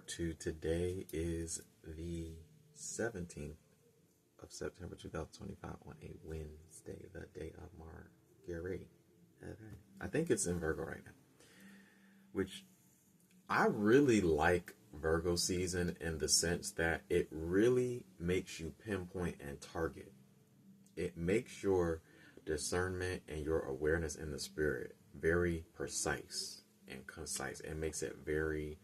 2. Today is the 17th of September 2025 on a Wednesday, the day of Marguerite. I think it's in Virgo right now, which I really like Virgo season in the sense that it really makes you pinpoint and target. It makes your discernment and your awareness in the spirit very precise and concise. It makes it very,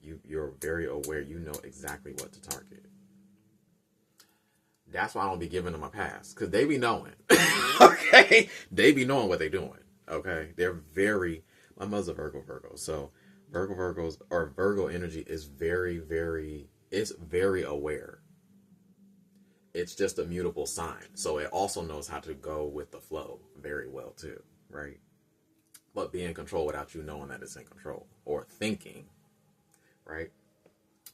you're very aware. You know exactly what to target. That's why I don't be giving them a pass, because they be knowing. Okay? They be knowing what they're doing. Okay? They're very, my mother's a Virgo. So Virgos, or Virgo energy is it's very aware. It's just a mutable sign. So it also knows how to go with the flow very well too, right? But be in control without you knowing that it's in control or thinking, right?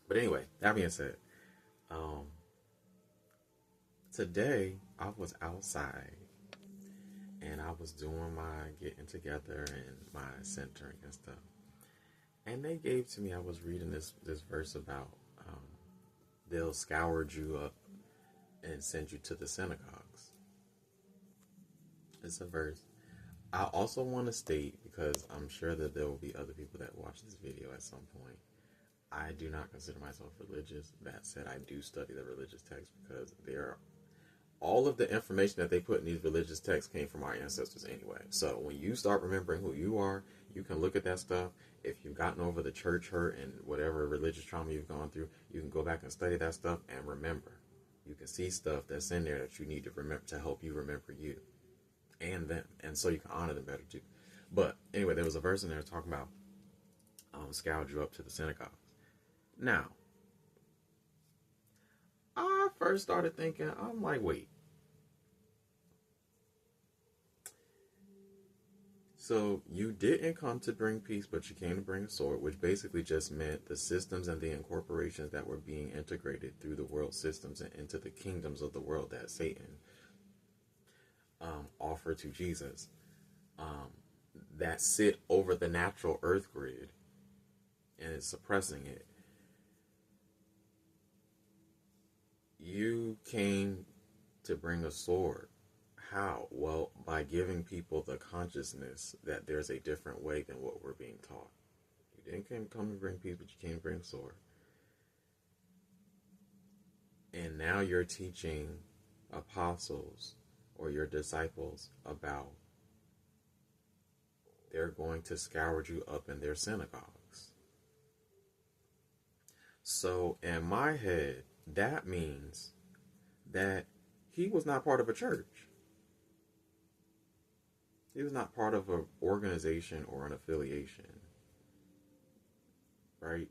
But anyway, that being said, today I was outside and I was doing my getting together and my centering and stuff. And they gave to me, I was reading this verse about they'll scour you up and send you to the synagogues. It's a verse. I also want to state, because I'm sure that there will be other people that watch this video at some point, I do not consider myself religious. That said, I do study the religious text because all of the information that they put in these religious texts came from our ancestors anyway. So when you start remembering who you are, you can look at that stuff. If you've gotten over the church hurt and whatever religious trauma you've gone through, you can go back and study that stuff and remember. You can see stuff that's in there that you need to remember to help you remember you and them. And so you can honor them better too. But anyway, there was a verse in there talking about scourge you up to the synagogues. Now, I first started thinking, I'm like, wait. So you didn't come to bring peace, but you came to bring a sword, which basically just meant the systems and the incorporations that were being integrated through the world systems and into the kingdoms of the world that Satan offered to Jesus, that sit over the natural earth grid and is suppressing it. You came to bring a sword. How? Well, by giving people the consciousness that there's a different way than what we're being taught. You didn't come to bring peace, but you came to bring a sword. And now you're teaching apostles or your disciples about they're going to scourge you up in their synagogues. So in my head, that means that he was not part of a church. He was not part of an organization or an affiliation, right?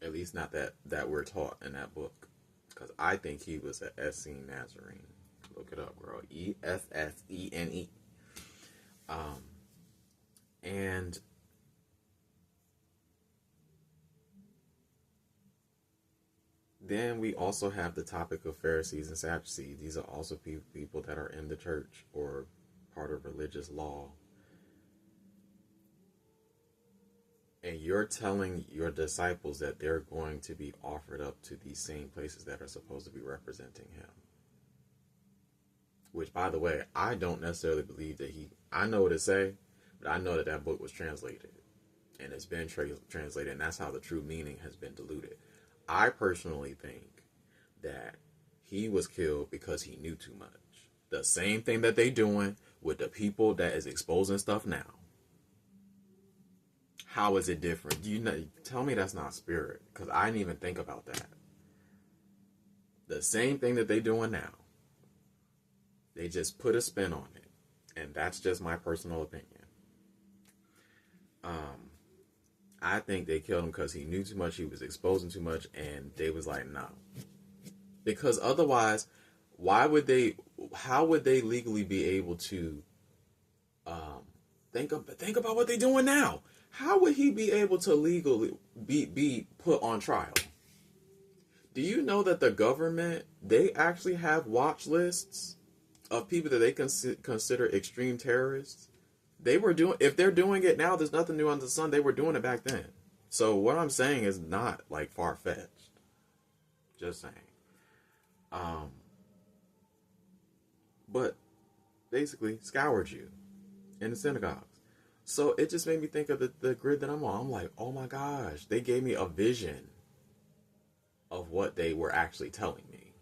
At least not that we're taught in that book. Because I think he was an Essene Nazarene. Look it up, girl. Essene. And then we also have the topic of Pharisees and Sadducees. These are also people that are in the church or part of religious law. And you're telling your disciples that they're going to be offered up to these same places that are supposed to be representing him. Which, by the way, I don't necessarily believe that I know what it say, but I know that book was translated. And it's been translated, and that's how the true meaning has been diluted. I personally think that he was killed because he knew too much. The same thing that they doing with the people that is exposing stuff now. How is it different? Tell me that's not spirit, because I didn't even think about that. The same thing that they doing now. They just put a spin on it. And that's just my personal opinion. I think they killed him because he knew too much, he was exposing too much, and they was like, no. Because otherwise, how would they legally be able to think about what they're doing now? How would he be able to legally be put on trial? Do you know that the government, they actually have watch lists of people that they consider extreme terrorists? If they're doing it now, there's nothing new under the sun. They were doing it back then. So what I'm saying is not like far-fetched. Just saying. Um, but basically scoured you in the synagogues. So it just made me think of the grid that I'm on. I'm like, oh my gosh, they gave me a vision of what they were actually telling me.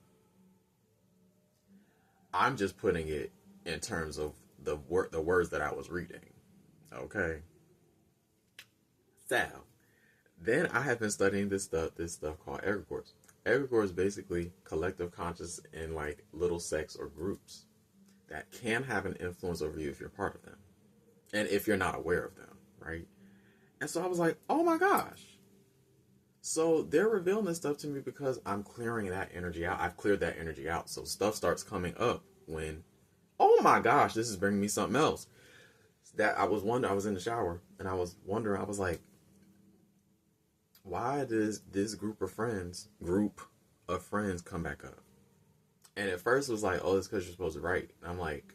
I'm just putting it in terms of the words that I was reading. Okay. So then I have been studying this stuff called egregores. Egregore is basically collective conscious in like little sects or groups that can have an influence over you if you're part of them. And if you're not aware of them, right? And so I was like, oh my gosh. So they're revealing this stuff to me because I'm clearing that energy out. I've cleared that energy out. So stuff starts coming up when, oh my gosh, this is bringing me something else. That I was wondering, I was in the shower and I was wondering, I was like, why does this group of friends come back up? And at first it was like, oh, it's because you're supposed to write. And I'm like,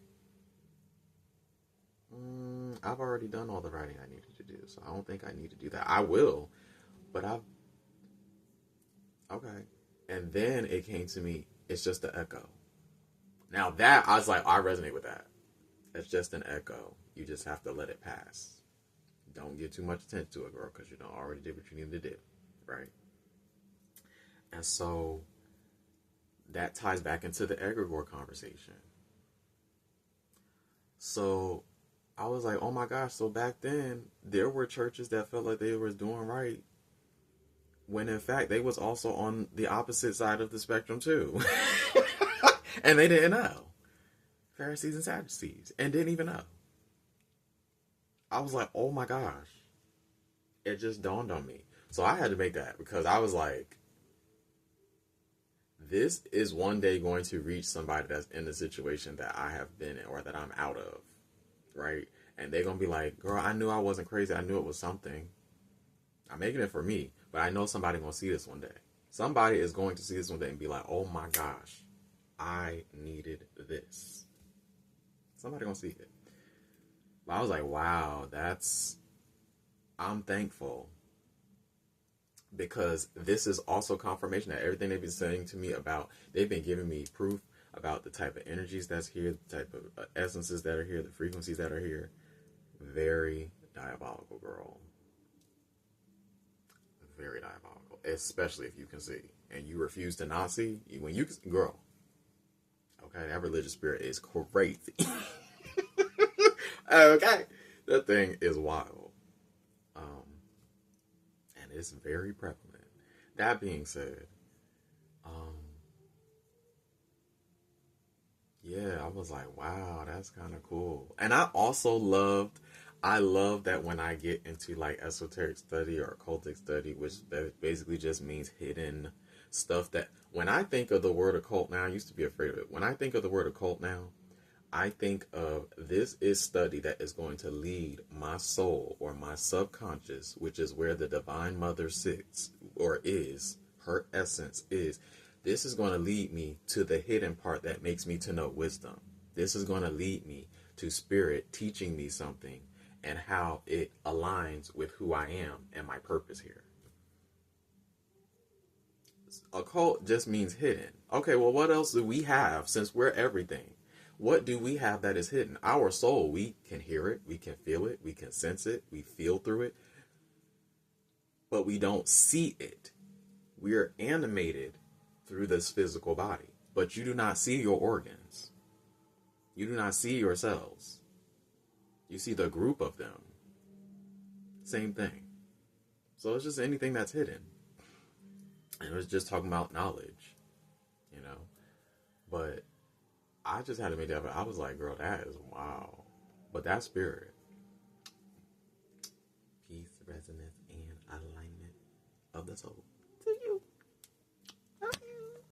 I've already done all the writing I needed to do, so I don't think I need to do that. I will, but okay. And then it came to me, it's just an echo. Now that, I was like, I resonate with that. It's just an echo. You just have to let it pass. Don't give too much attention to it, girl, because you don't already did what you needed to do, right? And so that ties back into the egregore conversation. So I was like, oh my gosh, so back then there were churches that felt like they were doing right when in fact they was also on the opposite side of the spectrum too. And they didn't know. Pharisees and Sadducees, and didn't even know. I was like, oh my gosh. It just dawned on me. So I had to make that because I was like, this is one day going to reach somebody that's in the situation that I have been in or that I'm out of. Right? And they're going to be like, girl, I knew I wasn't crazy. I knew it was something. I'm making it for me, but I know somebody's going to see this one day. Somebody is going to see this one day and be like, oh my gosh, I needed this. Somebody going to see it. But I was like, wow, I'm thankful. Because this is also confirmation that everything they've been saying to me about, they've been giving me proof about the type of energies that's here, the type of essences that are here, the frequencies that are here. Very diabolical, girl. Very diabolical. Especially if you can see. And you refuse to not see. When you can, girl. Okay, that religious spirit is crazy. Okay. That thing is wild. And it's very prevalent. That being said, yeah, I was like, wow, that's kind of cool. And I love that when I get into like esoteric study or occultic study, which basically just means hidden stuff, that when I think of the word occult now, I used to be afraid of it. When I think of the word occult now, I think of this is study that is going to lead my soul or my subconscious, which is where the Divine Mother sits or is, her essence is. This is going to lead me to the hidden part that makes me to know wisdom. This is going to lead me to spirit teaching me something and how it aligns with who I am and my purpose here. Occult just means hidden. Okay, well, what else do we have since we're everything? What do we have that is hidden? Our soul, we can hear it, we can feel it, we can sense it, we feel through it, but we don't see it. We are animated through this physical body, but you do not see your organs. You do not see your cells. You see the group of them. Same thing. So it's just anything that's hidden. And it was just talking about knowledge, you know. But I just had to make that. I was like, girl, that is wow. But that spirit, peace, resonance, and alignment of the soul.